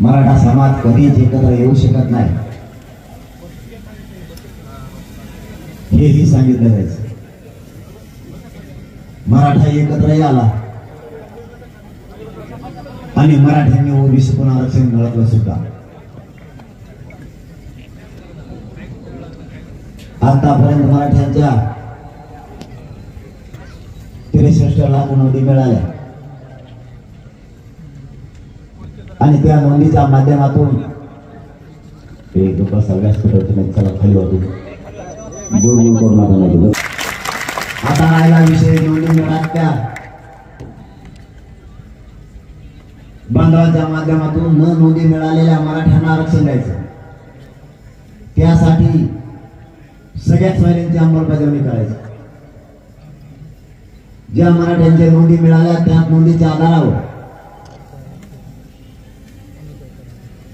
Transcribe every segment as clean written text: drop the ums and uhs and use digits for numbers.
मराठा समाज कधीच एकत्र येऊ शकत नाही हेही सांगितलं जायचं। मराठा एकत्र आला आणि मराठ्यांनी ओबीसीतून आरक्षण मिळवलं सुद्धा। आतापर्यंत मराठ्यांच्या 63 लाख नोंदी मिळाल्या आणि त्या नोंदीच्या माध्यमातून एक लोक सगळ्याच चला खाली वाटू बोल करू नका। आता राहिला विषय नोंदी मिळाल्या बांधवाच्या माध्यमातून न नोंदी मिळालेल्या मराठ्यांना आरक्षण द्यायचं। त्यासाठी सगळ्याच सोयऱ्यांची अंमलबजावणी करायची। ज्या मराठ्यांच्या नोंदी मिळाल्या त्या नोंदीच्या आधारावर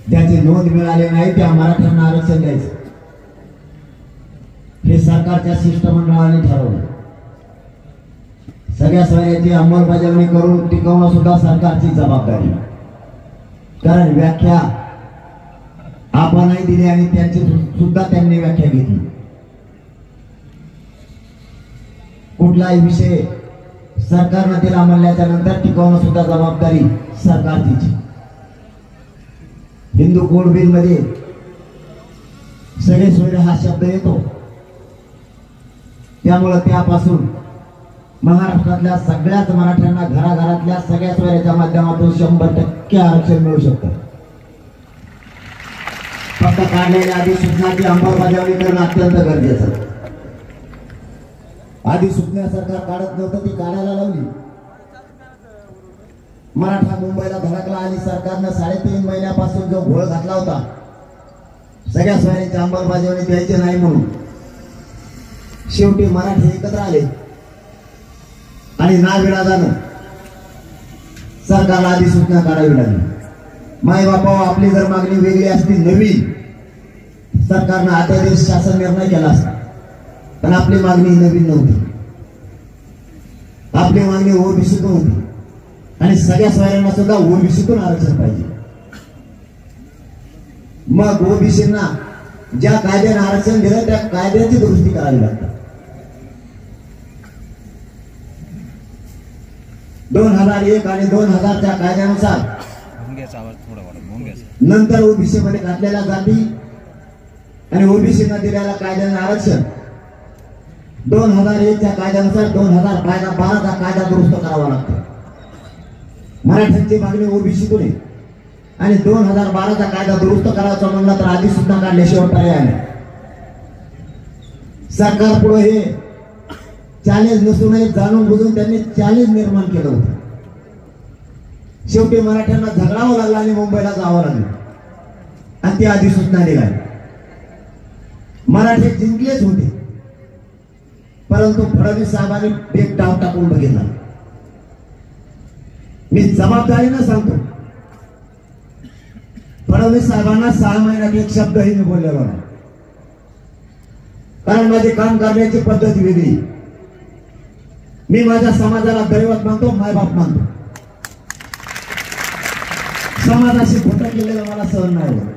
ज्याची नोंद मिळाली नाही त्या मराठ्यांना आरक्षण द्यायचं हे सरकारच्या शिष्टमंडळाने ठरवलं। सगळ्या सोयऱ्याची अंमलबजावणी करून टिकवणं सुद्धा सरकारची जबाबदारी, कारण व्याख्या आपणही दिली आणि त्यांची सुद्धा त्यांनी व्याख्या घेतली। कुठलाही विषय सरकारने दिला म्हणल्याच्या नंतर टिकवणं सुद्धा जबाबदारी सरकारची। हिंदू कोड बिल मध्ये सगळे सोयरे हा शब्द येतो, त्यामुळे त्यापासून महाराष्ट्रातल्या सगळ्याच मराठ्यांना घराघरातल्या सगळ्या सोयऱ्याच्या माध्यमातून 100% आरक्षण मिळू शकतं। फक्त काढलेल्या अधिसूचनाची अंमलबजावणी करणं अत्यंत गरजेचं। अधिसूचना सरकार काढत नव्हतं, ती काढायला लावली। मराठा मुंबईला धडकला आणि सरकारनं 3.5 महिन्यापासून जो घोळ घातला होता सगळ्या सोयऱ्यांची अंमलबजावणी द्यायची नाही म्हणून, शेवटी मराठे एकत्र आले आणि नाविलाजानं सरकारला अधिसूचना काढावी लागली। माय बापा, आपली जर मागणी वेगळी असती, नवीन सरकारनं अध्यादेश शासन निर्णय केला असता, पण आपली मागणी नवीन नव्हती। आपली मागणी ओबीसीतून होती आणि सगळ्या सोयऱ्यांना सुद्धा ओबीसीतून आरक्षण पाहिजे। मग ओबीसींना ज्या कायद्याने आरक्षण दिलं त्या कायद्याची दुरुस्ती करावी लागते। 2001 आणि 2000च्या कायद्यानुसार नंतर ओबीसी मध्ये घातलेल्या जाती आणि ओबीसींना दिलेल्या कायद्याने आरक्षण 2001च्या कायद्यानुसार 2012चा कायदा दुरुस्त करावा लागतो। मराठ्यांची मागणी ओबीसीतून आहे आणि 2012चा कायदा दुरुस्त करायचा म्हणला तर अधिसूचना काढल्याशिवाय पर्याय नाही। सरकार पुढे हे चॅलेंज नसूनही जाणून बुजून त्यांनी चॅलेंज निर्माण केलं होतं। शेवटी मराठ्यांना झगडावं लागलं आणि मुंबईला जावं लागलं आणि ती अधिसूचना निघाली। मराठे जिंकलेच होते, परंतु फडणवीस साहेबांनी एक डाव टाकून बघितला। मी जबाबदारीनं सांगतो, फडणवीस साहेबांना 6 महिन्यात एक शब्दही मी बोललेलो नाही, कारण माझे काम करण्याची पद्धत वेगळी। मी माझ्या समाजाला दैवत मानतो, मायबाप मानतो। समाजाशी खोटं केलेलं मला सहन नाही होत।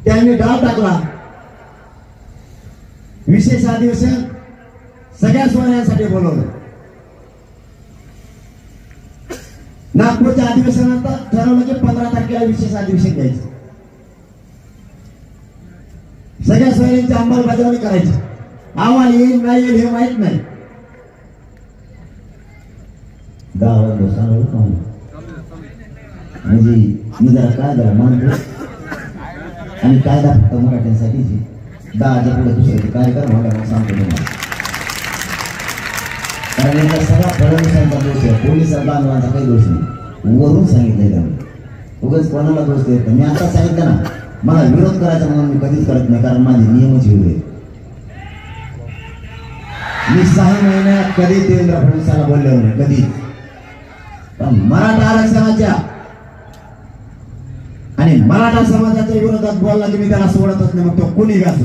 त्यांनी डाव टाकला, विशेष अधिवेशन सगळ्या सोयऱ्यांसाठी बोलवलं। नागपूरच्या अधिवेशनात ठरवलं की 15 तारखेला विशेष अधिवेशन घ्यायचं, सगळ्या सोयऱ्यांची अंमलबजावणी करायची। अहवाल येईल नाही येईल हे माहित नाही। गावात म्हणजे मी जरा कायदा मानतो आणि कायदा फक्त मराठ्यांसाठी 10च्या पुढे दुसरे कार्यक्रम व्हायला सांगतो तुम्हाला, कारण याचा सगळा फडणवीसांचा दोष आहे, पोलिसांचा बांधवांचा काही दोष नाही। वरून सांगितलंय त्यामुळे उगाच कोणाला दोष देत नाही। मी आता सांगितलं ना, मला विरोध करायचा म्हणून मी कधीच करत नाही, कारण माझे नियमच वेगळे। मी 6 महिन्यात कधी देवेंद्र फडणवीसाला बोललो नाही, कधी। पण मराठा आरक्षणाच्या आणि मराठा समाजाच्या विरोधात बोलला की मी त्याला सोडतच नाही, मग तो कोणी असो।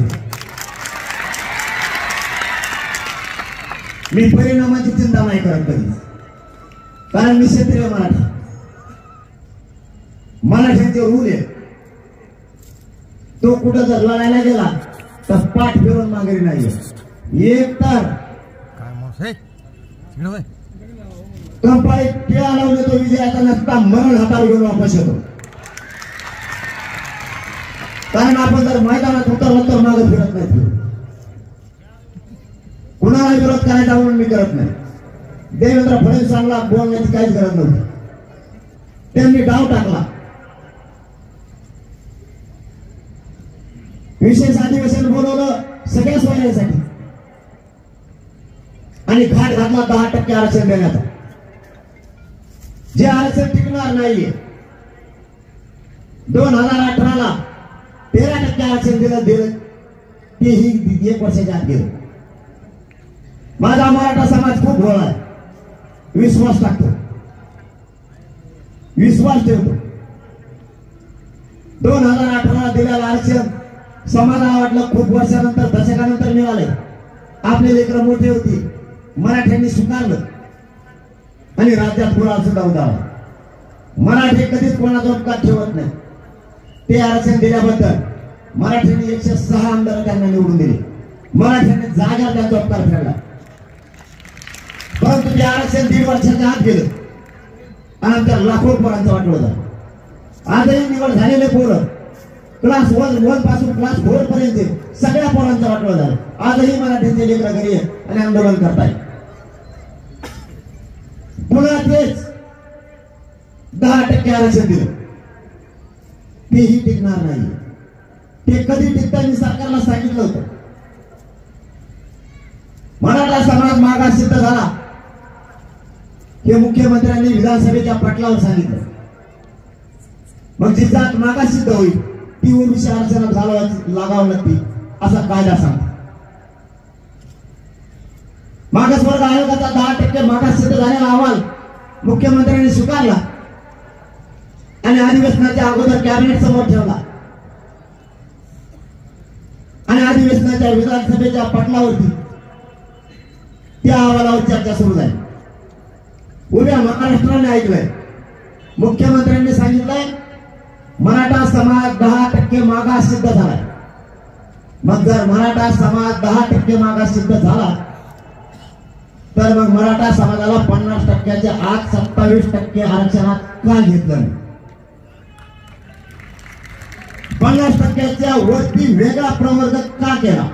मी परिणामाची चिंता नाही करत कधी, कारण मी क्षेत्रीय मराठी, मराठ्यांचे रूल आहे. तो कुठं जर लढायला गेला तर पाठ फिरून माघारी नाहीये. एक तर कंपाळीत टिळा लावून येतो विजयाचा नसता मरण हातावर घेऊन वापस येतो. कारण आपण जर मैदानात उतरलो तर मागे फिरत नाही. कुणाला विरोध करायचा म्हणून मी करत नाही. देवेंद्र फडणवीसांना बोलण्याची काहीच गरज नव्हती. त्यांनी डाव टाकला. विशेष अधिवेशन बोलवलं सगळ्या सोयऱ्यांसाठी आणि घाट घातला 10% आरक्षण देण्याचा. जे आरक्षण टिकणार नाहीये. 2018ला 13% आरक्षण दिलं तेही 1 वर्षाच्या आत गेलं. माझा मराठा समाज खूप भोळा आहे. विश्वास टाकतो, विश्वास ठेवतो. 2018ला दिलेलं आरक्षण समाजाला वाटलं खूप वर्षानंतर, दशकानंतर मिळाले. आपले लेकरं मोठे होती, मराठ्यांनी स्वीकारलं आणि राज्यात पुरा सुद्धा उदाहरण. मराठी कधीच कोणाचा उपकार ठेवत नाही. ते आरक्षण दिल्याबद्दल मराठ्यांनी 106 आमदार त्यांना निवडून दिले. मराठ्यांनी जागा त्यांचा उपकार फेडला. परंतु ते आरक्षण 1.5 वर्षाच्या आत गेलं आणि आमच्या लाखो पोरांचं वाटलं झालं. आजही निवड झालेले पोरं क्लास 1 पासून क्लास 4 पर्यंत सगळ्या पोरांचं वाटलं झालं. आजही मराठ्यांचे लेकरं घरी आहेत आणि आंदोलन करतायत. पुन्हा तेच 10% आरक्षण दिलं, तेही टिकणार नाही. ते कधी टिकतं मी सरकारला सांगितलं होतं. मराठा समाज मागास सिद्ध झाला हे मुख्यमंत्र्यांनी विधानसभेच्या पटलावर सांगितलं. मग जी जात मागास सिद्ध होईल ती ओबीसी आरक्षणात लागावं लागते असा कायदा सांगतो. मागासवर्ग आयोगाचा 10% मागास सिद्ध झालेला अहवाल मुख्यमंत्र्यांनी स्वीकारला आणि अधिवेशनाच्या अगोदर कॅबिनेट समोर ठेवला आणि अधिवेशनाच्या विधानसभेच्या पटलावरती त्या अहवालावर चर्चा सुरू झाली. उद्या महाराष्ट्राने ऐकलंय, मुख्यमंत्र्यांनी सांगितलंय मराठा समाज 10% मागास सिद्ध झालाय. मग जर मराठा समाज 10% मागास सिद्ध झाला तर मग मराठा समाजाला 50%च्या आत 27% आरक्षणात का घेतलं नाही? 50%च्या वरती वेगळा प्रवर्ग का केला?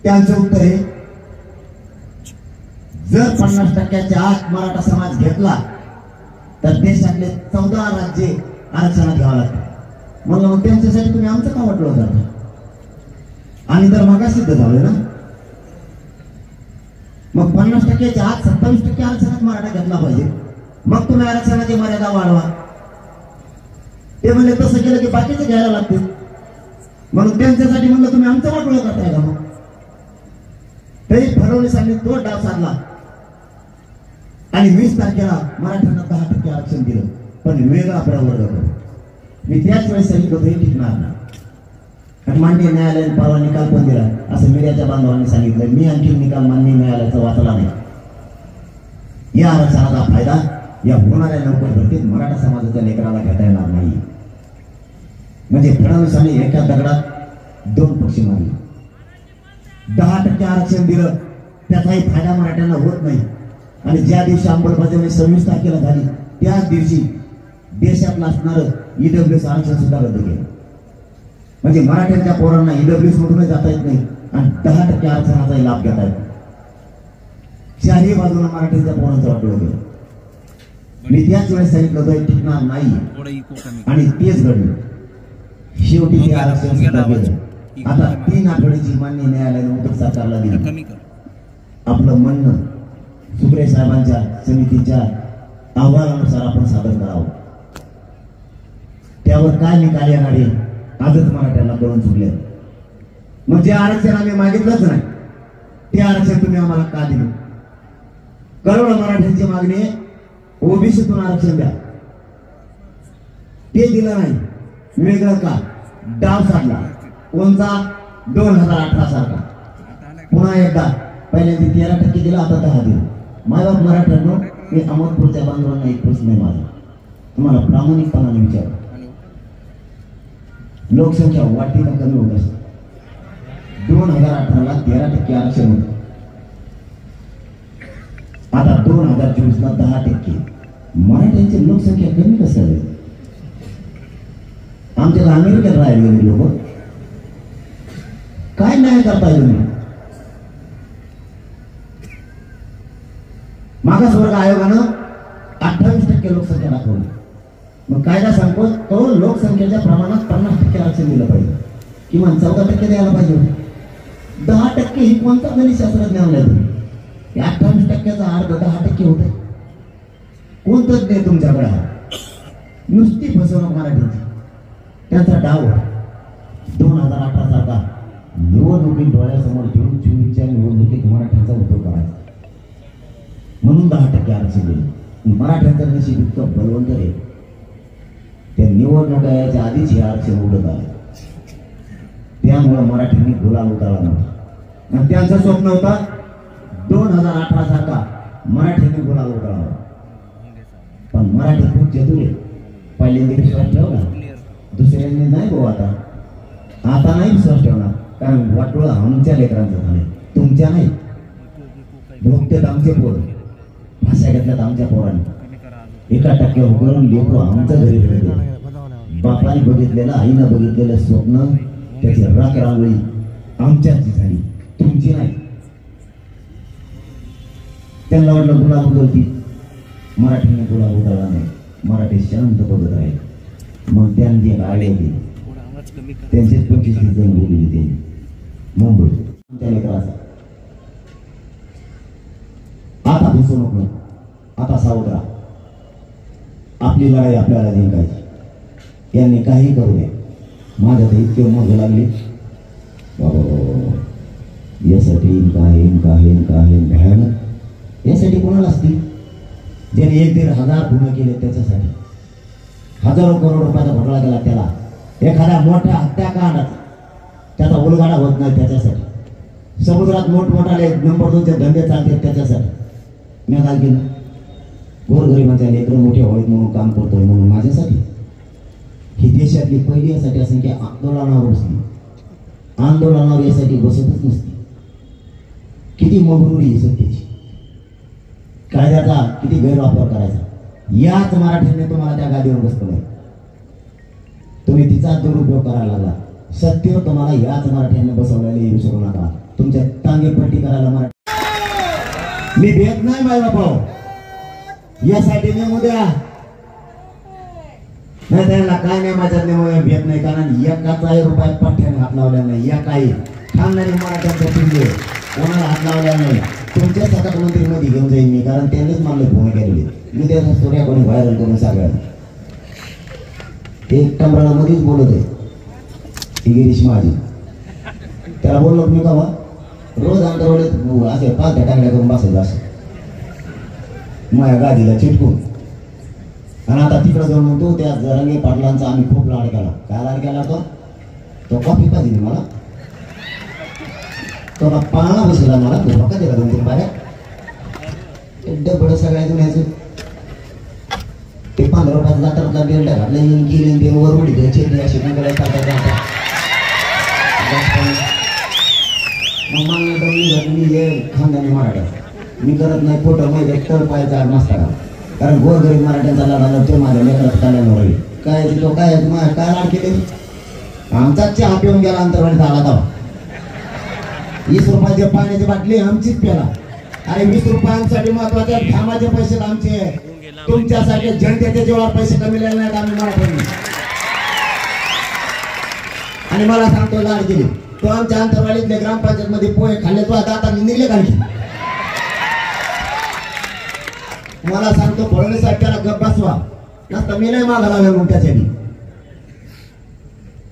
त्यांचं उत्तर आहे, जर 50%च्या आत मराठा समाज घेतला तर देशातले 14 राज्ये आरक्षणात घ्यावं लागतात. म्हणलं मग त्यांच्यासाठी तुम्ही आमचं का वाटलं जातं? आणि तर मागास सिद्ध झालं ना. मग 50%च्या आत 27% आरक्षणात मराठा घेतला पाहिजे. मग तुम्ही आरक्षणाची मर्यादा वाढवा. ते म्हणले तसं केलं की बाकीचे घ्यायला लागते. म्हणून त्यांच्यासाठी म्हणलं तुम्ही आमचं वाटोळं करताय का? मग तरी फडणवीसांनी तो डाव साधला आणि 20 तारखेला मराठ्यांना 10% आरक्षण दिलं, पण वेगळा प्रवर्ग करून. मी त्याच वेळेस सांगितलं होतं हे टिकणार नाही. आणि माननीय न्यायालयाने परवा निकाल पण दिला असं मीडियाच्या बांधवांनी सांगितलं. मी आणखी निकाल माननीय न्यायालयाचा वाचला नाही. या आरक्षणाचा फायदा या होणाऱ्या नोकर भरतीत मराठा समाजाच्या लेकराला घेता येणार नाही. म्हणजे फडणवीसांनी एका दगडात 2 पक्षी मारले. 10% आरक्षण दिलं त्याचाही फायदा मराठ्यांना होत नाही. आणि ज्या दिवशी अंमलबजावणी 26 तारखेला झाली त्याच दिवशी देशातलं असणारं ईडब्ल्यूएस आरक्षण सुद्धा रद्द केलं. म्हणजे मराठ्यांच्या पोरांना ईडब्ल्यूएस मधून जाता येत नाही आणि 10% आरक्षणाचा लाभ घेता येतो. चारही बाजूला मराठ्यांच्या पोरांचं वाटलं गेलं. मी त्याच वेळेस सांगितलं होतं टिकणार नाही आणि तेच घडलं. शेवटी ते आरक्षण सुद्धा गेलं. आता 3 आठवड्याची मान्य न्यायालयाने मुदत सरकारला दिली. आपलं म्हणणं सुप्रे साहेबांच्या समितीच्या अहवालानुसार आपण सादर करावं. त्यावर काय निकाल येणार आहे आजच मराठ्यांना कळून चुकले. म्हणजे आरक्षण आम्ही मागितलंच नाही ते आरक्षण तुम्ही आम्हाला का दिलं? करोडो मराठ्यांची मागणी आहे ओबीसीतून आरक्षण द्या, ते दिलं नाही. वेगळं का डाव साधला कोणता? 2018 सारखा. पुन्हा एकदा पहिल्यांदा 13% दिला, आता 10 दिलं. मायबाप मराठ्यांनो, मी अहमदपूरच्या बांधवांना एक प्रश्न आहे माझा, तुम्हाला प्रामाणिकपणाने विचार, लोकसंख्या वाढती का कमी होत असते? 2018ला 13% आरक्षण होतं, आता 2024ला 10%. मराठ्यांची लोकसंख्या कमी कसं झाली? आमच्या अमेरिकेत राहिले लोक काय नाही करता येईल? मागासवर्ग आयोगानं 28% लोकसंख्या दाखवली. मग कायदा सांगतो तो लोकसंख्येच्या प्रमाणात 50% आरक्षण दिलं पाहिजे, किमान 14% द्यायला पाहिजे. 10% ही कोणता गणित शास्त्रज्ञ आणलाय तुम्ही? 28%चा अर्ध 10% होते. कोणतंच नाही तुमच्याकडे, नुसती फसवणूक मराठीची. त्यांचा डाव 2018 सारखा निवडणुकीत डोळ्यासमोर ठेवून 24च्या निवडणुकीत मराठ्यांचा उपयोग करायचा म्हणून 10% आरक्षण दिलं. मराठ्यांचं नशीब इतकं बलवंत आहे, त्या निवडणुका याच्या आधीच हे आरक्षण उडत आलं. त्यामुळं मराठ्यांनी गुलाल उतरला नव्हता आणि त्यांचं स्वप्न होतं 2018 सारखा मराठ्यांनी गुलाल उतरावा. पण मराठी खूप चतुर आहे, पहिल्यांदा विश्वास ठेवला, दुसऱ्यांनी नाही भाऊ. आता नाही विश्वास ठेवणार, कारण वाटोळं आमच्या लेकरांचं झालंय, तुमच्या नाही. भोगतेत आमचे पोर, भाषा घेतल्यात आमच्या पोरांनी. 1% करून लेकरू आमचं घरी ठेवलं. बापाने बघितलेलं, आईनं बघितलेलं स्वप्न, त्याची राख रांगोळी आमच्याच झाली, तुमची नाही. त्यांना वाटलं गुलाब उधळती, मराठीने गुलाब उधळला नाही. मराठी शांत बघत राहील. मग त्यांनी एक आयडिया दिली, त्यांचेच 25 जण बोलले ते मुंबई. आता दिसू नको, आता सावध राहा. आपली लढाई आपल्याला जिंकायची. यांनी काही करू नये. माझ्या तर इतके मग लागले बाबा, यासाठी काही भयानक. यासाठी कोणाला असतील? ज्यांनी 1-1.5 गुन्हे केले त्याच्यासाठी, हजारो करोड रुपयाचा घोटाळा केला, त्याला एखाद्या मोठ्या हत्याकांडाचा त्याचा उलगडा होत नाही त्याच्यासाठी, समुद्रात मोठमोठाले नंबर 2चे धंदे चालतात त्याच्यासाठी. मी काय केलं? गोरगरिबांच्या लेकरं मोठे व्हावेत म्हणून काम करतोय, म्हणून माझ्यासाठी. ही देशातली पहिली यासाठी असं की आंदोलनावर बसली, आंदोलनावर यासाठी बसतच नसती. किती मगरुरी सत्तेची, कायद्याचा किती गैरवापर करायचा. याच मराठ्यांनी तुम्हाला त्या गादीवर बसवलंय. तुम्ही तिचा दुरुपयोग करायला लागला. सत्य तुम्हाला याच मराठ्यांनी बसवलेले विसरू नका. तुमच्या टांगेपट्टी करायला मराठी मी भेट नाही माय बापाव, यासाठी मी उद्या नाही त्याला काय नाही माझ्या भेट नाही. कारण एकाचाही रुपयात पठ्ठ्याने हात लावल्या नाही. या काही ठाणणारी मराठ्यांच्या पिंडे कोणाला हात लावल्या नाही. तुमच्या सतत मंत्रीमध्ये घेऊन जाईल मी, कारण त्यांनीच मला फोन केलेले. मी त्याचा स्टोऱ्या कोणी व्हायरल करून सगळ्यांना. एक टमराळामध्येच बोलत आहे ही गिरीश माझी. त्याला बोललो मी का रोज अंतरवडीत असे 5 टांगड्या करून बसायचं असं माझ्या गादीला चिटकून. आणि आता तिकडं जाऊन म्हणतो त्या जरांगे पाटलांचा आम्ही खूप लाड केला. काय लाड केला? तो कॉफी पाहिजे मला, तो पाळणा बसला मला, तो बघा दिला 2-3 बाऱ्या डबड सगळ्यातून यायचं. ते 15 रुपयाचा लाटातला बेल्टा घातला गेले ते वर उडी घ्यायचे असे खानदानी मराठा मी करत नाही. फोटो माहिती तर पाहायचा नसता का, कारण गोरगरीब मराठ्यांचा लढा ते माझ्या लेकरात काढल्यानं राहील. काय तो काय काय लाड केले? आमचा चहा पिऊन गेला अंतरवाडीत आला तेव्हा 20 रुपयाच्या पाण्याची बाटली आमचीच प्याला. अरे 20 रुपयांसाठी महत्वाचे, घामाचे पैसे आमचे, तुमच्यासाठी जनतेच्या जीवावर पैसे कमी नाही आम्ही मराठ्यांनी. आणि मला सांगतो लाड केली तो आमच्या अंतरवाडीतल्या ग्रामपंचायत मध्ये पोहे खाल्ले, तो आता निघले काढली. मला सांगतो फडणवीस साहेब त्याला गप्प बसवा, नसता मी नाही मागा लागेल मग त्यासाठी.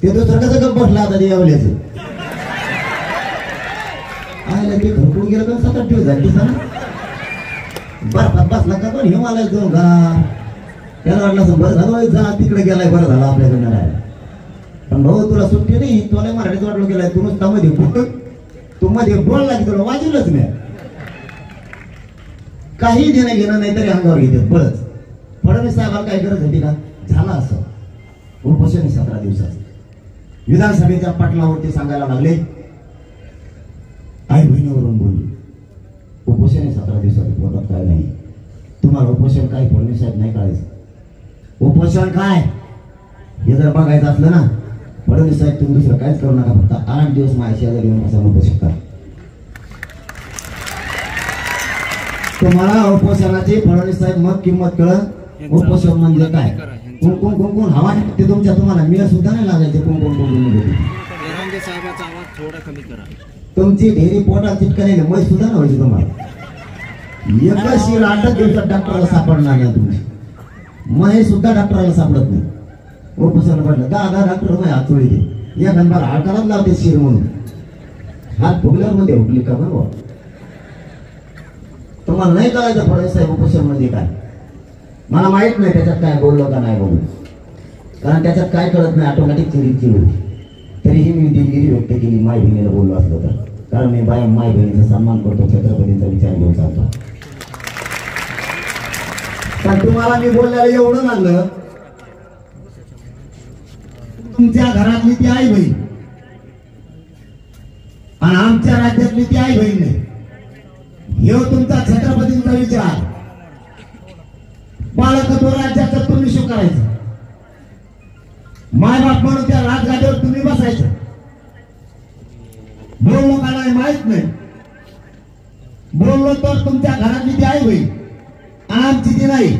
ते दुसरं कसं गप्प बसला आता यावल्याचं आयला ते घरपून गेलं का 7-8 दिवस झाले दिसा बरं बसला का पण हिमालय जाऊ गा. त्याला वाटलं असं बरं झालं जा तिकडे गेलाय, बरं झालं आपल्याकडे नाही. पण भाऊ तुला सुट्टी नाही, तुला मराठीत वाटलं गेलाय, तू नुसता मध्ये बोल, तू मध्ये बोलला की तुला वाजवलंच नाही. काही देणं घेणं नाही तरी अंगावर घेतात बरंच. फडणवीस साहेबांना काही गरज होती का? झाला असं उपोषण 17 दिवसाचं. विधानसभेच्या पाटलावरती सांगायला लागले, आई बहिणीवरून बोलली, उपोषण 17 दिवसाचं पोटात काय नाही. तुम्हाला उपोषण काय फडणवीस साहेब नाही कळायचं. उपोषण काय हे जर बघायचं असलं ना, फडणवीस साहेब तुम्ही दुसरं काहीच करू नका, फक्त 8 दिवस माझ्या शेजारी येऊन असा उपोषण करा. तुम्हाला उपोषणाची फडणवीस साहेब मग किंमत कळत. उपोषण म्हणजे काय? कोण कोण कोण हवा ते तुमच्या, तुम्हाला मिळ सुद्धा नाही लागायचे. कोण कोण कोण साहेबांचा आवाज थोडा कमी करा. तुमची ढेरी पोटात चिटकलेली मै सुद्धा नाही व्हायची तुम्हाला. एकच शिर 8 दिवसात डॉक्टरला सापडणार नाही तुमची. मै सुद्धा डॉक्टरला सापडत नाही. उपोषण पडलं 10 डॉक्टर माझ्या हात चोळी घे, या गणबार हाडकालाच लावते शिर म्हणून. हात फुगल्यावर मध्ये उठली का बरोबर. तुम्हाला नाही कळायचं फडणवीस साहेब उपोषण म्हणजे काय. मला माहित नाही त्याच्यात काय बोललो का नाही बोललो, कारण त्याच्यात काय कळत नाही. ऑटोमॅटिक चिडीची होती. तरीही मी दिलगिरी व्यक्त केली माय बहिणीला बोललो असलो तर, कारण मी माय बहिणीचा सन्मान करतो, छत्रपतींचा विचार घेऊन चालतो. पण तुम्हाला मी बोलल्याला एवढं लागलं, तुमच्या घरातली ती आई बहीण आणि आमच्या राज्यातली ती आई बहीण नाही. हे तुमचा छत्रपतींचा विचार. बाळकत्व राज्याचं तुम्ही स्वीकारायचं. मायबाप म्हणून त्या राजगादीवर तुम्ही बसायचं. बोललो का नाही माहित नाही. बोललो तर तुमच्या घरातली ती आई होईल आणि आमची ती नाही.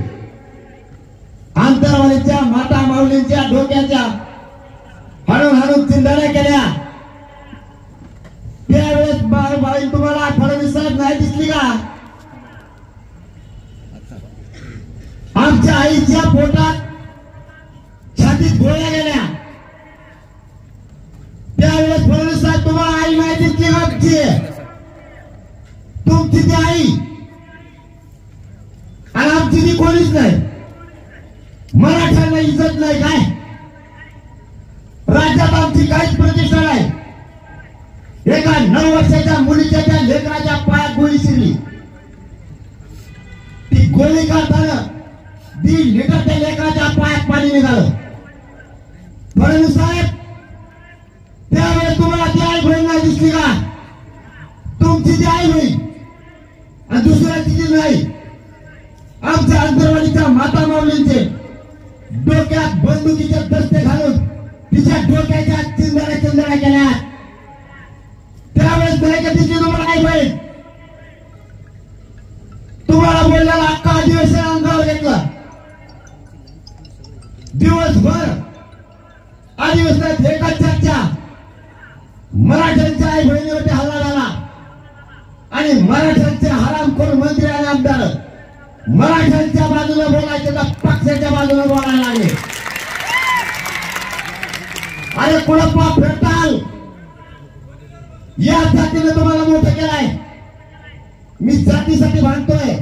आंतरवालीच्या माता माऊलींच्या डोक्याच्या हणून हणून चिंधण्या केल्या. त्यावेळेस बाळी तुम्हाला फडणवीस साहेब नाही दिसली का? आमच्या आईच्या पोटात छातीत गोळ्या गेल्या. त्यावेळेस फडणवीस साहेब तुम्हाला आई नाही दिसली का? तुमची ती आई आणि आमची ती कोणीच नाही. मराठ्यांना इज्जत नाही काय? राज्यात आमची काहीच प्रतिष्ठा नाही. एका 9 वर्षाच्या मुलीच्या त्या लेकराच्या पायात गोळी शिरली. ती गोळी काढताना 1.5 लिटर त्या लेकराच्या पायात पाणी निघालं. फडणवीस साहेब त्यावेळेस तुम्हाला ती आई बहीण नाही दिसली का? तुमची ती आई बहीण आणि दुसऱ्याची ती नाही. आमच्या अंतरवालीच्या माता माऊलींचे डोक्यात बंदुकीचे दस्ते घालून तिच्या डोक्याच्या चिंधण्या केल्या. त्यावेळेस नाही का तिची तुम्हाला आई बहीण? तुम्हाला बोलल्याला अख्खा अधिवेशन अंगावर घेतलं. दिवसभर अधिवेशनात एका चर्चा मराठ्यांच्या आई बहिणीवरती हल्ला झाला आणि मराठ्यांचे हरामखोर मंत्री आणि आमदार मराठ्यांच्या बाजूने बोलायचे तर पक्षाच्या बाजूने बोलायला लागले. अरे कुळप्पा फिरताल. या जातीने तुम्हाला मोठं केलाय. मी जातीसाठी भांडतोय.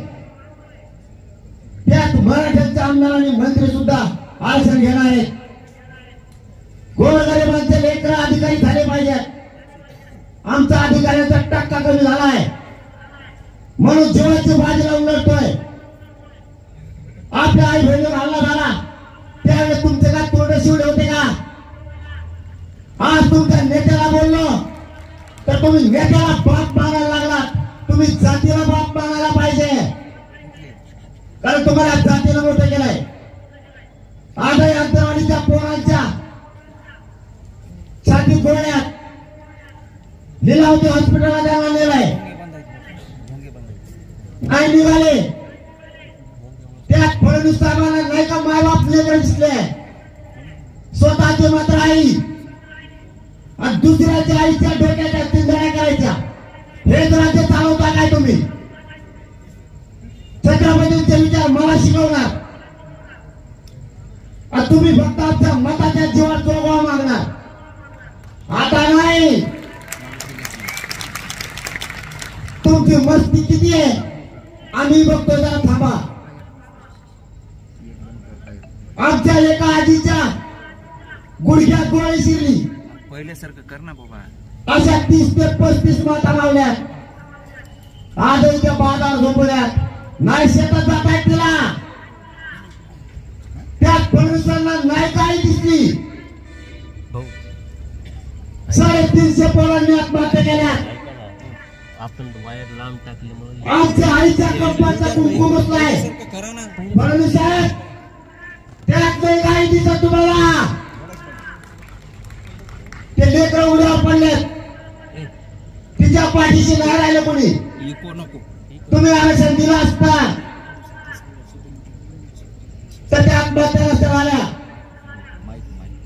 त्यात मराठ्यांचे आमदार आणि मंत्री सुद्धा आरक्षण घेणार आहेत. गोरगरिबांचे लेकर अधिकारी झाले पाहिजेत. आमचा अधिकाऱ्यांचा टक्का कमी झालाय म्हणून जीवाची बाजी लावून लढतोय. आपल्या आई बहिणीवर हल्ला झाला त्यावेळेस तुमचे काय तोंड शिवले होते का? आज तुमच्या नेत्याला बोललो तर तुम्ही नेत्याला बाप मानायला लागलात. तुम्ही जातीला बाप मानायला पाहिजे, कारण तुम्हाला जातीला मोठं केलंय. आजही अंतरवालीच्या पोरांच्या छातीत गोळ्यात लीलावती हॉस्पिटलला द्यायला नेलाय. नाही निघाले. त्यात फडणवीस साहेबांना नाही का मायबाप लेकर दिसले. स्वतःची मात्र आई आणि दुसऱ्याच्या आईच्या डोक्याच्या चिंधण्या करायच्या. हेच राज्य चालवता काय तुम्ही? छत्रपतींचे विचार मला शिकवणार आणि तुम्ही फक्त आमच्या मताच्या जीवात जोगवा मागणार. आता नाही. तुमची मस्ती किती आहे आम्ही बघतो, जरा थांबा. आमच्या एका आजीच्या गुडघ्यात गोळी शिरली. पहिल्यासारखं कर ना बाबा. अशा 30 ते 35 माता लावल्यात. आजही त्या बाजार झोपल्यात. नाही शेतात जातायत तिला, त्यात फडणवीसांना नाही काही दिसली. 350 पोरांनी आत्महत्या केल्या. आपण वायर लांब टाकल्यामुळे आमच्या आईच्या कंपाचा कुंकुम बसलाय. करा ना. फडणवीस साहेब, त्यात नाही काही दिसत तुम्हाला. ते लेकर उड्यावर पडलेत, तिच्या पाठीशी नाही राहिलं कोणी. इको नको. तुम्ही आरक्षण दिलं असता तर त्या आत्महत्या नसत्या झाल्या.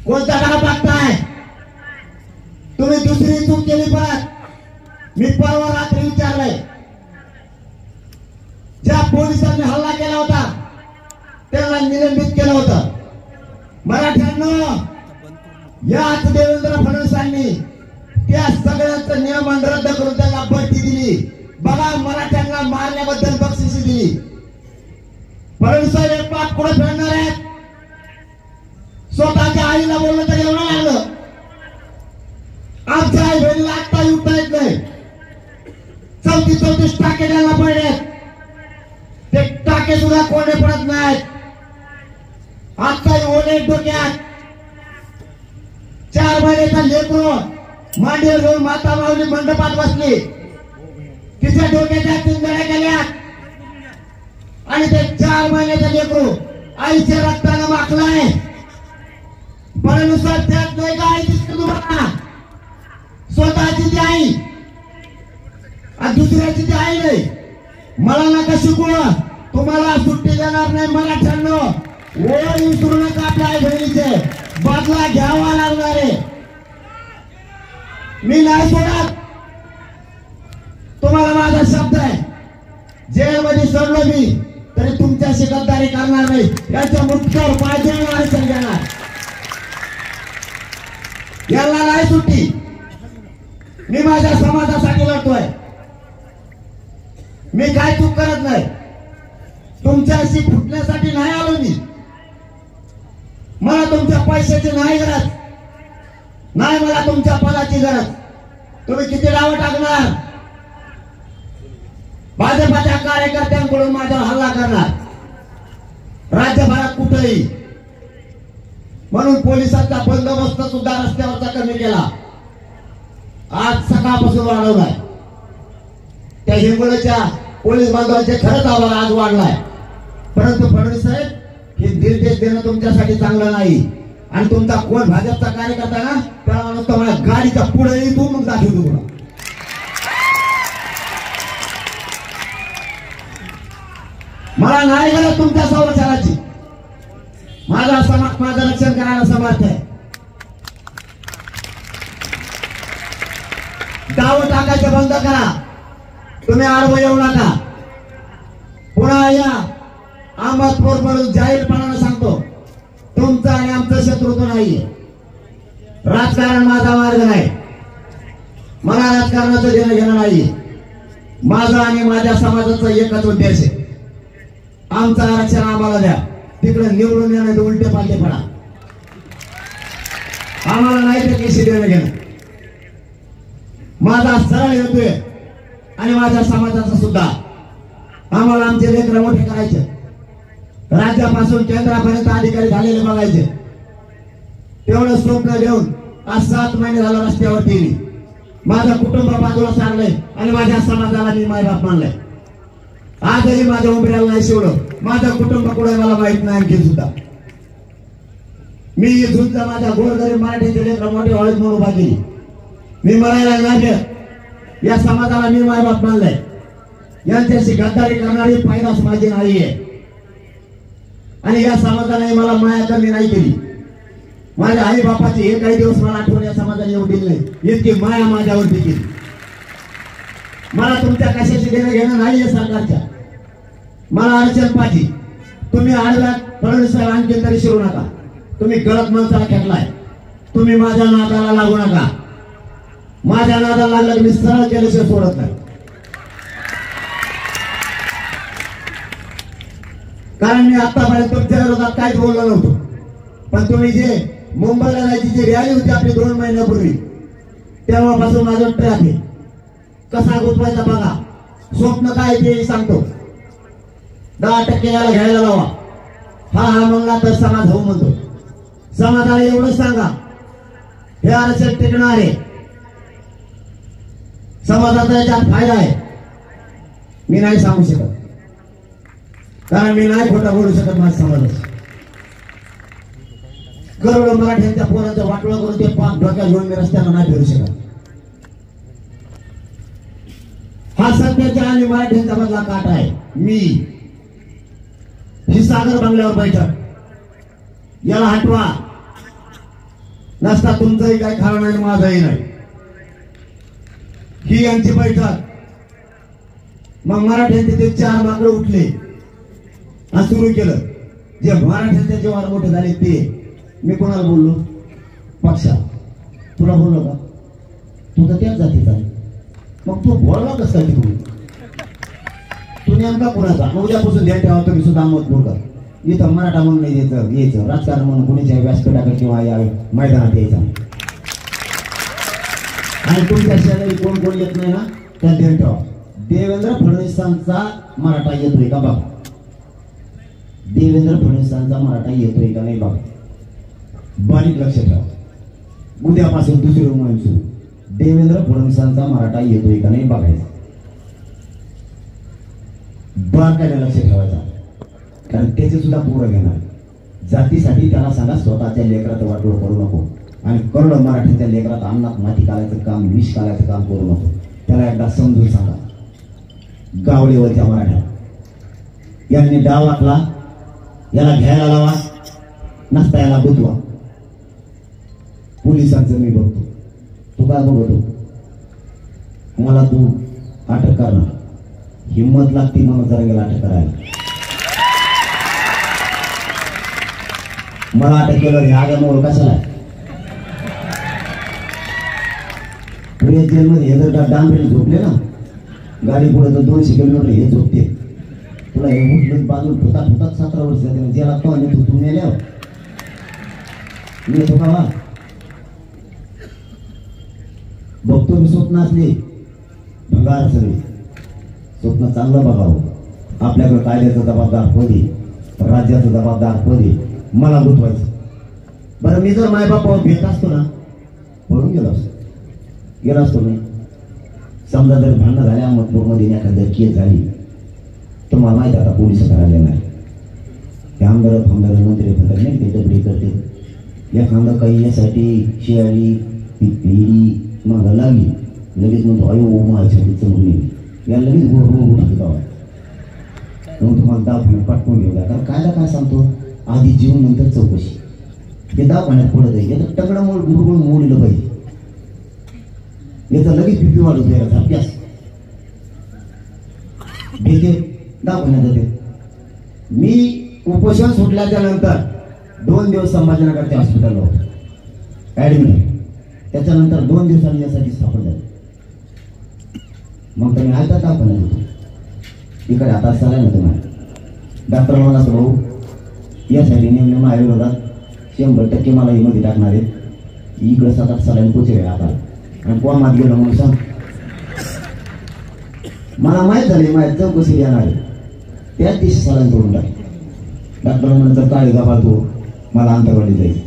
कोणता गाडा टाकताय तुम्ही? दुसरी चूक केली. परत मी परवा रात्री विचारलंय, ज्या पोलिसांनी हल्ला केला होता त्यांना निलंबित केलं होतं. मराठ्यांनो, याच देवेंद्र फडणवीसांनी त्या सगळ्यांचं नियमन रद्द करून त्यांना बढती दिली. बघा, मराठ्यांना मारण्याबद्दल बक्षिसी दिली. फडणवीस साहेब एक पाप पुढे फेडणार आहेत. स्वतःच्या आईला बोललं तर एवढं लागलं. आमच्या आई बहिणीला आत्ता उठता येत नाही. 34 टाके द्यायला पडलेत. ते टाके सुद्धा कोणी पडत नाहीत. आजचा ओले डोक्यात 4 महिन्याचा लेकरू मांडीवर घेऊन माता माऊली मंडपात बसली. तिच्या डोक्याच्या चिंधड्या केल्या आणि ते 4 महिन्याचा लेकरू आईच्या रक्तानं माखलाय. फडणवीस त्यात नाही का आई दिसते तुम्हाला? स्वतःची ती आई आणि दुसऱ्याची ती आई नाही. मला नका शिकू, तुम्हाला सुट्टी देणार नाही. मराठ्यांनो, ओळ विसरू नका. आपल्या आई बहिणीचे बदला घ्यावा लागणार आहे. मी नाही सोडत. तुम्हाला माझा शब्द आहे, जेलमध्ये सोडलो मी तरी तुमच्याशी गद्दारी करणार नाही. याच्या मुठ्यावर पाहिजे आरक्षण घेणार. याला नाही सुट्टी. मी माझ्या समाजासाठी लढतोय. मी काय चूक करत नाही. तुमच्याशी फुटण्यासाठी नाही आलो मी. मला तुमच्या पैशाची नाही गरज, नाही मला तुमच्या पदाची गरज. तुम्ही किती डाव टाकणार? भाजपाच्या कार्यकर्त्यांकडून माझ्यावर हल्ला करणार राज्यभरात कुठेही. म्हणून पोलिसांचा बंदोबस्त सुद्धा रस्त्यावरचा कमी केला. आज सकाळपासून वाढवलाय. त्या हिंगोलीच्या पोलीस बांधवांचे खरंच आभार आज वाढलाय. परंतु फडणवीस साहेब, हे निर्देश देणं तुमच्यासाठी चांगलं नाही. आणि तुमचा कोण भाजपचा कार्यकर्ता ना, त्याला नुसतं मला गाडीच्या पुढे तू मग दाखवतो तुला. मला नाही गरज तुमच्या संरक्षणाची. माझा समाज माझं रक्षण करायला समर्थ आहे. डाव टाकायचे बंद करा. तुम्ही आडवं येऊ नका. पुन्हा या अहमदपूर म्हणून जाहीरपणाने सांगतो, तुमचं आणि आमचं शत्रुत्व नाहीये. राजकारण माझा मार्ग नाही. मला राजकारणाचं देणं घेणं नाहीये. माझा आणि माझ्या समाजाचा एकच उद्देश आहे, आमचं आरक्षण आम्हाला द्या. तिकडे निवडून येणं उलटे पालटे पडा. आम्हाला नाही ते केशी देणं घेणं. माझा सरळ हेतू आहे आणि माझ्या समाजाचा सुद्धा. आम्हाला आमचे लेकर मोठे करायचे, राज्यापासून केंद्रापर्यंत अधिकारी झालेले बघायचे. तेवढं स्वप्न घेऊन आज 7 महिने झाला रस्त्यावरती मी. माझं कुटुंब बाजूला सारलंय आणि माझ्या समाजाला मी मायबाप मानलंय. आजही माझ्या उंबऱ्याला नाही शिवलं. माझं कुटुंब कुठे मला माहित नाही. आणखी सुद्धा मी झुंज माझ्या गोरगरीब मराठीचे लेकर मोठे हळद म्हणून उभा केली. मी मरायला नाही. या समाजाला मी मायबाप मानलंय. यांच्याशी गद्दारी करणारी फायदाच माझी नाहीये. आणि या समाजाने मला माया कमी नाही केली. माझ्या आई बापाची एकही दिवस मला आठवण या समाजाने येऊ दिली नाही. इतकी माया माझ्यावरती केली. मला तुमच्या कशाशी देणं घेणं नाहीये सरकारच्या. मला आरक्षण पाहिजे. तुम्ही आडव्यात फडणवीस साहेब आणखी तरी शिरू नका. तुम्ही गलत माणसाला खेळलाय. तुम्ही माझ्या नादाला लागू नका. माझ्या नादाला लागलं की मी सरळ केल्याशिवाय सोडत नाही. कारण मी आतापर्यंत तुमच्या विरोधात काहीच बोललो नव्हतो. पण तुम्ही जे मुंबईला जायची जी रॅली होती आपली 2 महिन्यापूर्वी, तेव्हापासून माझं ट्रॅक आहे. कसा गुंतवायचा बघा. स्वप्न काय ते सांगतो. 10% याला घ्यायला लावा. हा म्हणला तर समाज हो म्हणतो. समाजाला एवढं सांगा हे आरक्षण टिकणार आहे, समाजाचा याच्यात फायदा आहे. मी नाही सांगू शकत, कारण मी नाही खोटा बोलू शकत. माझ्या समाजाचं करोडो मराठ्यांच्या पोरांचं वाटोळं करून ते पाच डोक्यात घेऊन मी रस्त्याला नाही फिरू शकत. हा सत्याच्या आणि मराठ्यांचा मधला काटा आहे. मी ही सागर बंगल्यावर बैठक याला हटवा. नसता तुमचंही काही खाणं नाही, माझंही नाही. ही यांची बैठक. मग मराठ्यांचे ते 4 माकडे उठले आणि सुरू केलं. जे मराठ्यांच्या जेव्हा मोठे झाले ते मी कोणाला बोललो? पक्षा. तुला बोललो का? तू तर त्याच जातीचा आहे. मग तू बोलला कसं काय तिकडून? तू नेमका कोणाचा? उद्यापासून ध्यान ठेवा तुम्ही सुद्धा मत बोलता. इथं मराठा म्हणून नाही यायचं, राजकारण म्हणून कोणीच्या व्यासपीठाकडे किंवा या मैदानात यायचं. आणि तुमच्या शेजारी कोण कोण येत नाही ना, त्या ध्यान ठेवा. देवेंद्र फडणवीसांचा मराठा येतोय का बघा. देवेंद्र फडणवीसांचा मराठा येतोय का नाही बघा. बारीक लक्ष ठेवा. उद्यापासून दुसरी मोहीम सुरू. देवेंद्र फडणवीसांचा मराठा येतोय का नाही बघायचा. बारकाईने लक्ष ठेवायचा, कारण त्याचे सुद्धा पूर्ण घेणार. जातीसाठी त्याला सांगा स्वतःच्या लेकरात वाटोळ करू नको. आणि करोडो मराठीच्या लेकरात अन्नात माती काढायचं काम, विष काढायचं काम करू नको. त्याला एकदा समजून सांगा. गावडेवरच्या मराठ्या यांनी डाव आखला, याला घ्यायला लावा, नसता याला बुजवा. पोलिसांचं मी बघतो. तू काय बघतो? मला तू अटक करणार, हिंमत लागते म्हणून जरा गेला अटक करायला. मला अटक केलं हे आगामुळे कशाला? पुणे जेलमध्ये हे जर डांबरी झोपले ना गाडी पुढे, तर 200 किलोमीटर हे झोपते. तुला हे उठलं बाजून फुतात फुतात 17 वर्ष जाते. जेला तो आणि तू मेल्यावर मी येतो का? बघतो मी स्वप्न असले भंगार सगळे. स्वप्न चांगलं बघावं. आपल्याकडे कायद्याचा जबाबदार होते, राज्याचा जबाबदार होते. मला गुंतवायचं. बरं मी जर मायबापावर भेट असतो ना, पळून गेलो असतो मी. समजा जर भांडणं झाल्या अहमदपूरमध्ये एखाद्या केस झाली तर मला माहिती आता पोलिस करायला नाही. ते आमदार फमदार मंत्री फंदार नाही ते डबडी करते. एखादं काही यासाठी शियाळी पिढी मग लागली लगेच म्हणतो अयो माझ्यासाठी चौकली या लगेच गोड ठेवावा. मग तुम्हाला दवाखान्यात पाठवून घेऊ द्या. कारण कायदा काय सांगतो? आधी जीवन नंतर चौकशी. हे दवाखान्यात पडत आहे. याचं तगडं मोड गुरगुळ मोडलं पाहिजे. याचा लगेच बीपी वाढवतो. याचा अभ्यास भेटे दवाखान्यात जाते. मी उपोषण सुटल्याच्या नंतर 2 दिवस संभाजीनगरच्या हॉस्पिटलला होतो ऍडमिट. त्याच्यानंतर 2 दिवसांनी यासाठी स्थापन झाले. मग तुम्ही ऐकता दवाखान्यात होतो. इकडे आता चालाय ना तुम्हाला. डॉक्टर मला भाऊ यासाठी नेमले माझ्या विरोधात 100% मला मध्ये टाकणार आहे. इकडे 7-8 सालांनी पोचले आता. आणि कोमात गेलो म्हणून सांग. मला माहीत झाली माझ्या चौकशी येणार आहे. त्याच दिवशी सालांनी तोडून टाक. डॉक्टर म्हणून काळी गाभातो मला अंतरवाडी जाईल.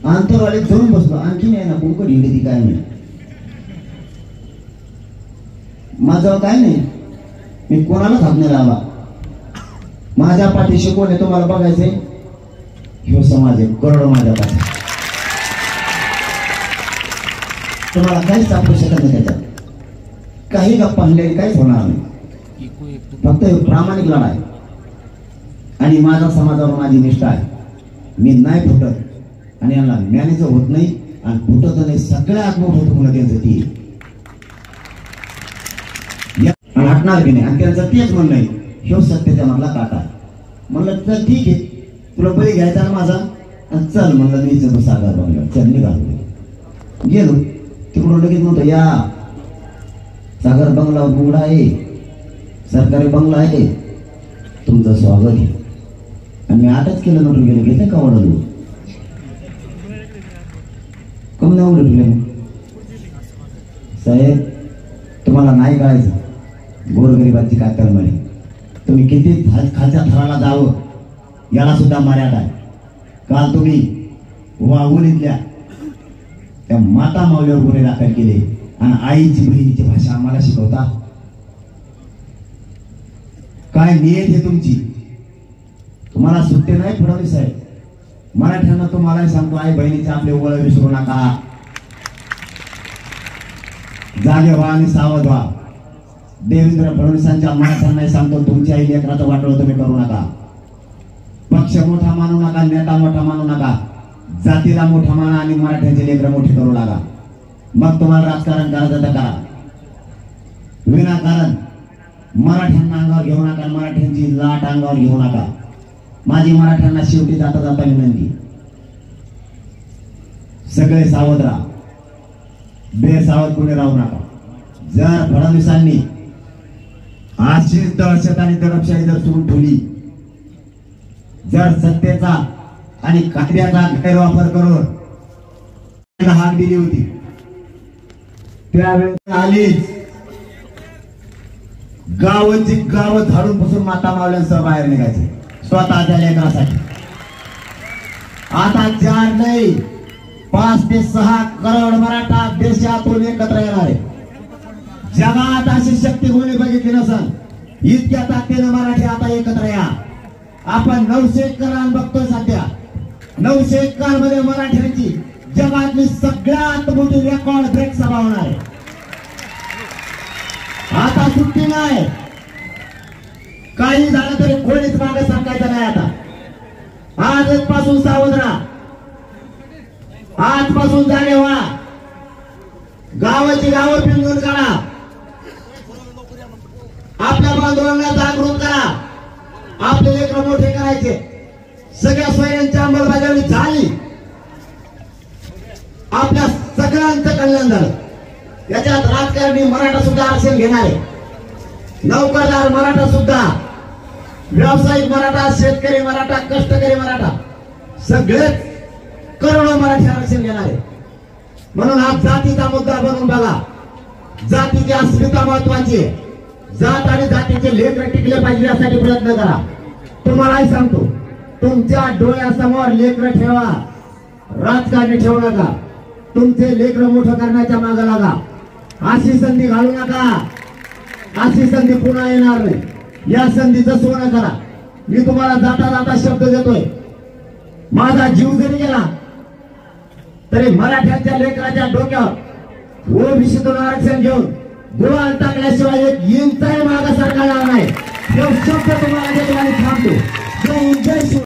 अंतरवाडीत जाऊन बसलो. आणखी नाही ना कोणकड हिंडी काय नाही. माझं काय नाही. मी कोणालाच हात नाही लावला. माझ्या पाठीशी कोण आहे तुम्हाला बघायचंय? ह्यो समाज आहे. करोडो माझ्या पाठी. तुम्हाला काहीच सापडू शकत नाही. त्याच्यात काही गप्पा हल्ले काहीच होणार नाही. फक्त प्रामाणिक लढा आहे. आणि माझ्या समाजावर माझी निष्ठा आहे. मी नाही फुटत आणि यांना मॅनेज होत नाही आणि फुटत नाही. सगळ्यात मोठं होतं म्हणून त्यांचं ती हटणार की नाही. आणि त्यांचं तेच म्हणणं आहे ह्यो सत्याच्या मधला काटा. म्हणलं तर ठीक आहे, तुला बळी घ्यायचा ना माझा, आणि चल म्हणलं मी चल सागर बंगला. चल निघालो. गेलो तिकडून लगेच म्हणतो या सागर बंगला उघडा आहे, सरकारी बंगला आहे, तुमचं स्वागत आहे. आणि मी आताच केलं नव्हतं. गेलो घेते का वडलो कम नाही उडले. साहेब तुम्हाला नाही कळायचं गोरगरिबांची काय तर म्हणे. तुम्ही किती खालच्या थराला जावं याला सुद्धा मर्यादा आहे. काल तुम्ही वाघोलीतल्या त्या माता माऊलीवर गुन्हे दाखल केले आणि आईची बहिणीची भाषा आम्हाला शिकवता. काय नियत आहे तुमची? तुम्हाला सुट्टी नाही फडणवीस साहेब. मराठ्यांना तुम्हाला सांगतो, आई बहिणीचे आपले ओळ विसरू नका. जागे व्हा आणि सावध व्हा. देवेंद्र फडणवीसांच्या मराठ्यांना सांगतो, तुमच्या आई लेकराचं वाटोळं तुम्ही करू नका. पक्ष मोठा मानू नका, नेता मोठा मानू नका. जातीला मोठा माना आणि मराठ्यांचे लेकर मोठे करू लागा. मग तुम्हाला राजकारण करायचं तर करा. विनाकारण मराठ्यांना अंगावर घेऊ नका, मराठ्यांची लाट अंगावर घेऊ नका. माझी मराठ्यांना शेवटी जाता जाता विनंती, सगळे सावध राहा, बेसावध कोणी राहू नका. जर फडणवीसांनी अशीच दहशत आणि दडपशाही जर सुरू ठेवली, जर सत्तेचा आणि कायद्याचा गैरवापर करून हाक दिली होती, त्यावेळेस आलीच गावाची गाव झाडून पुसून माता मावल्यांसह बाहेर निघायचे स्वतःच्या लेकरासाठी. आता 4 नाही 5 ते 6 करोड मराठा देशातून एकत्र येणार आहे. जगात अशी शक्ती कोणी बघितली नसल. इतक्या ताकदीने मराठी आता एकत्र या. आपण 901 बघतोय सध्या. 901 मध्ये मराठ्यांची जगातली सगळ्यात मोठी रेकॉर्ड ब्रेक सभा होणार आहे. आता सुट्टी नाही. काही झालं तरी कोणीच मागे सांगायचं नाही. आता आजपासून सावध राहा, आजपासून जागे व्हा. गावाची गावं पिंजून काढा, आपल्या बांधवांना जागृत करा. आपले लेकर मोठे करायचे. सगळ्या सोयऱ्यांची अंमलबजावणी झाली, आपल्या सगळ्यांचं कल्याण झालं. याच्यात राजकारणी मराठा सुद्धा आरक्षण घेणार आहे, नोकरदार मराठा सुद्धा, व्यावसायिक मराठा, शेतकरी मराठा, कष्टकरी मराठा, सगळेच करोडो मराठी आरक्षण घेणार आहे. म्हणून हा जातीचा मुद्दा बनवून बघा. जातीची अस्मिता महत्वाची आहे. जात आणि जातीचे लेकर टिकले पाहिजे यासाठी प्रयत्न करा. तुम्हालाही सांगतो, तुमच्या डोळ्यासमोर लेकर ठेवा, राजकारणी ठेवू नका. तुमचे लेकर मोठं करण्याच्या मागे लागा. अशी संधी घालू नका. अशी संधी पुन्हा येणार नाही. या संधीचं सोनं करा. मी तुम्हाला जाता जाता शब्द देतोय, माझा जीव जरी गेला तरी मराठ्यांच्या लेकराच्या डोक्यावर ओबीसीतून आरक्षण घेऊन गुलाल टाकल्याशिवाय एक इंचाही मागे सरकार नाही. शब्द तुम्हाला देतो आणि थांबतो. जय हिंद, जय शिव.